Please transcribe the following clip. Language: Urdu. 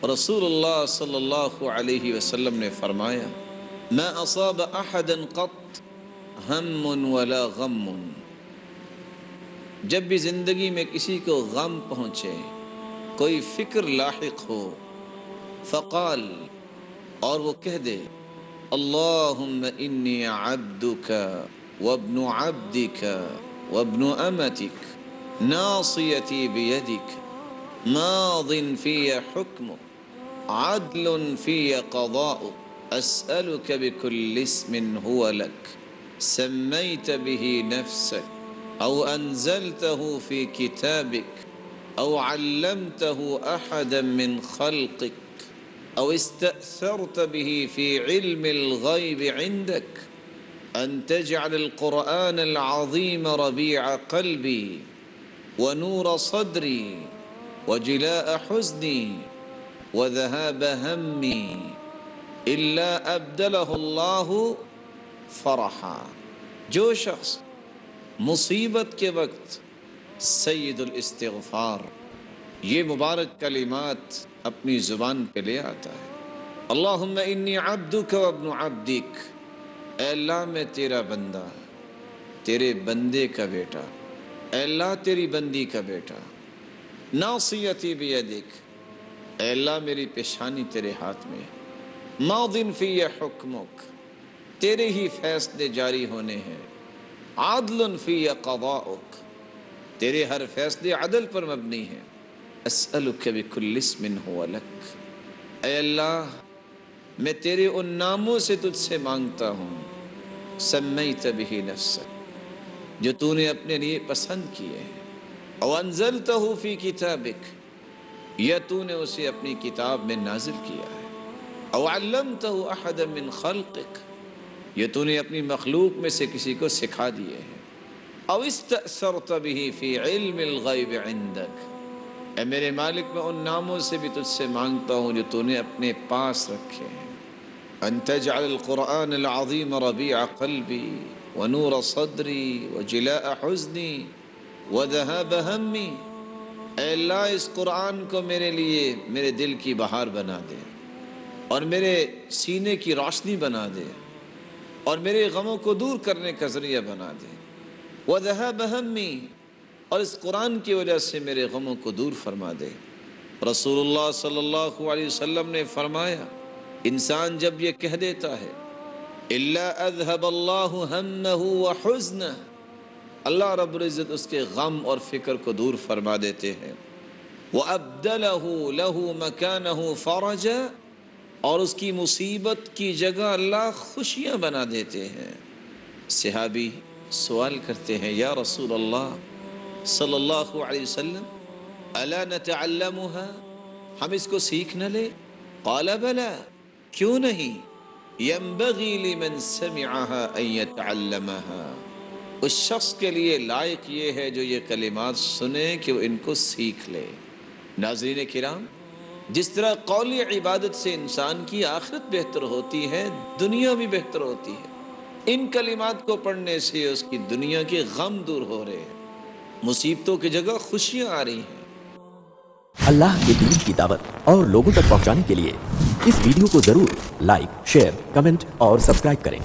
رسول صلی اللہ علیہ وسلم نے فرمایا ما اصاب احدا قط ہم ولا غم، جب بھی زندگی میں کسی کو غم پہنچے، کوئی فکر لاحق ہو، فقال، اور وہ کہہ دے اللہم انی عبدک وابن عبدک وابن امتک ناصیتی بیدک ماض فی حکمک عدل فی قضاؤک اسألک بکل اسم هو لک سمیت به نفسک او انزلته فی کتابک او علمته احدا من خلقک او استأثرت به في علم الغيب عندك أن تجعل القرآن العظيم ربيع قلبي ونور صدري وجلاء حزني وذهاب همي إلا أبدله الله فرحا۔ جو شخص مصیبت کے وقت سید الاستغفار یہ مبارک کلمات اپنی زبان پہ لے آتا ہے، اللہم انی عبدک وابن عبدک، اے اللہ میں تیرا بندہ، تیرے بندے کا بیٹا، اے اللہ تیری بندی کا بیٹا، ناصیتی بیدک، اے اللہ میری پیشانی تیرے ہاتھ میں، ماض فی حکمک، تیرے ہی فیصلے جاری ہونے ہیں، عدل فی قضاؤک، تیرے ہر فیصلے عدل پر مبنی ہیں، اسألک بکل اسم هو لک، اے اللہ میں تیرے ان ناموں سے تجھ سے مانگتا ہوں، سمیت به نفسک، جو تو نے اپنے لیے پسند کیے ہیں، او انزلتہ فی کتابک، یا تو نے اسے اپنی کتاب میں نازل کیا ہے، او علمتہ احدا من خلقک، یہ تو نے اپنی مخلوق میں سے کسی کو سکھا دیے ہیں، او استأثرت به فی علم الغیب عندک، اے میرے مالک میں ان ناموں سے بھی تجھ سے مانگتا ہوں جو تو نے اپنے پاس رکھے ہیں، ان تجعل القرآن العظیم ربیع قلبی ونور صدری وجلاء حزنی وذہاب ہمی، اے اللہ اس قرآن کو میرے لیے میرے دل کی بہار بنا دے اور میرے سینے کی روشنی بنا دے اور میرے غموں کو دور کرنے کا ذریعہ بنا دے، وذہاب ہمی، اور اس قرآن کی وجہ سے میرے غموں کو دور فرما دے۔ رسول اللہ صلی اللہ علیہ وسلم نے فرمایا انسان جب یہ کہہ دیتا ہے الا اذهب اللہ ہمہ وحزنہ، اللہ رب العزت اس کے غم اور فکر کو دور فرما دیتے ہیں، وَأَبْدَلَهُ لَهُ مَكَانَهُ فَرَجًا، اور اس کی مصیبت کی جگہ اللہ خوشیاں بنا دیتے ہیں۔ صحابی سوال کرتے ہیں یا رسول اللہ صلی اللہ علیہ وسلم الا نتعلمها، ہم اس کو سیکھ نہ لے؟ قال بلا، کیوں نہیں، ينبغي لمن سمعها ان يتعلمها، اس شخص کے لیے لائق یہ ہے جو یہ کلمات سنے کہ وہ ان کو سیکھ لے۔ ناظرین کرام، جس طرح قولی عبادت سے انسان کی آخرت بہتر ہوتی ہے، دنیا بھی بہتر ہوتی ہے، ان کلمات کو پڑھنے سے اس کی دنیا کے غم دور ہو رہے ہیں، مصیبتوں کی جگہ خوشیاں آ رہی ہیں۔ اللہ کے دین کی دعوت اور لوگوں تک پہنچانے کے لیے اس ویڈیو کو ضرور لائک، شیئر، کمنٹ اور سبسکرائب کریں۔